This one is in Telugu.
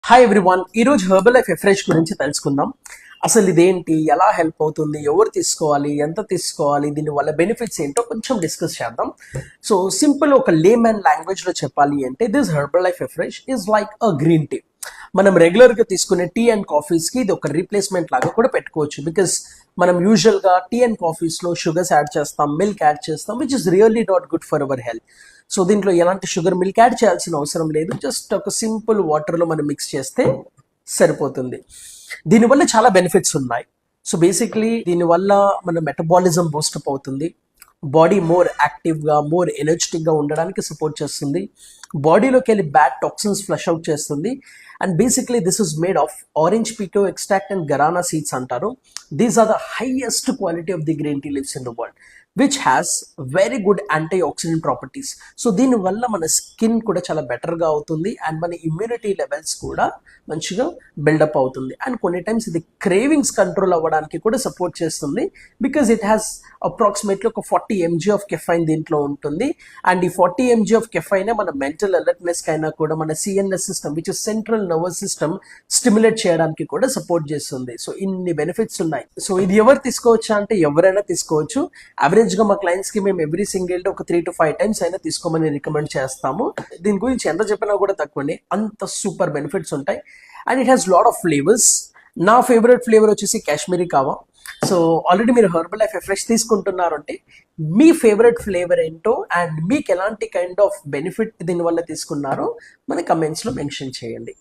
హాయ్ ఎవ్రీవన్, ఈరోజు హెర్బల్ లైఫ్ ఎఫ్రెష్ గురించి తెలుసుకుందాం. అసలు ఇదేంటి, ఎలా హెల్ప్ అవుతుంది, ఎవరు తీసుకోవాలి, ఎంత తీసుకోవాలి, దీనివల్ల బెనిఫిట్స్ ఏంటో కొంచెం డిస్కస్ చేద్దాం. సో సింపుల్ ఒక లేమన్ లాంగ్వేజ్లో చెప్పాలి అంటే this Herbalife Afresh is like a green tea. మనం రెగ్యులర్గా తీసుకునే టీ అండ్ కాఫీస్కి ఇది ఒక రీప్లేస్మెంట్ లాగా కూడా పెట్టుకోవచ్చు. బికాస్ మనం యూజువల్గా టీ అండ్ కాఫీస్లో షుగర్స్ యాడ్ చేస్తాం, మిల్క్ యాడ్ చేస్తాం, which is really not good for our health. So దీంట్లో ఎలాంటి షుగర్, మిల్క్ యాడ్ చేయాల్సిన అవసరం లేదు. జస్ట్ ఒక సింపుల్ వాటర్లో మనం మిక్స్ చేస్తే సరిపోతుంది. దీనివల్ల చాలా బెనిఫిట్స్ ఉన్నాయి. సో బేసిక్లీ దీనివల్ల మన మెటబాలిజం బూస్టప్ అవుతుంది, బాడీ మోర్ యాక్టివ్గా, మోర్ ఎనర్జెటిక్గా ఉండడానికి సపోర్ట్ చేస్తుంది, బాడీలోకి వెళ్ళి బ్యాడ్ టాక్సిన్స్ ఫ్లష్ అవుట్ చేస్తుంది. And basically this is made of orange pekoe extract and guarana seeds అంటారు. These are the highest quality of the green tea leaves in the world, which has very good antioxidant properties. So దీనివల్ల మన స్కిన్ కూడా చాలా బెటర్గా అవుతుంది అండ్ మన ఇమ్యూనిటీ లెవెల్స్ కూడా మంచిగా బిల్డప్ అవుతుంది. అండ్ కొన్ని టైమ్స్ ఇది క్రేవింగ్స్ కంట్రోల్ అవ్వడానికి కూడా సపోర్ట్ చేస్తుంది, బికాజ్ ఇట్ హ్యాస్ అప్రాక్సిమేట్లీ ఒక 40 mg ఆఫ్ కెఫైన్ దీంట్లో ఉంటుంది. అండ్ ఈ 40 mg ఆఫ్ కెఫైన్ మన మెంటల్ అలర్ట్నెస్ కైనా కూడా మన CNS system, which is central nervous system, stimulate చేయడానికి కూడా సపోర్ట్ చేస్తుంది. సో ఇన్ని బెనిఫిట్స్ ఉన్నాయి. సో ఇది ఎవరు తీసుకోవచ్చా అంటే ఎవరైనా తీసుకోవచ్చు. యావరేజ్గా మా క్లయింట్స్కి మేము ఎవ్రీ సింగిల్ డే ఒక 3 to 5 times అయినా తీసుకోమని రికమెండ్ చేస్తాము. దీని గురించి ఎంత చెప్పినా కూడా తక్కువండి, అంత సూపర్ బెనిఫిట్స్ ఉంటాయి. And it has lot of flavours. నా ఫేవరెట్ ఫ్లేవర్ వచ్చేసి కాశ్మీరీ కావా. సో ఆల్రెడీ మీరు హెర్బల్ లైఫ్ ఫ్రెష్ తీసుకుంటున్నారు అంటే మీ ఫేవరెట్ ఫ్లేవర్ ఏంటో అండ్ మీకు ఎలాంటి కైండ్ ఆఫ్ బెనిఫిట్ దీనివల్ల తీసుకున్నారో మన కమెంట్స్లో మెన్షన్ చేయండి.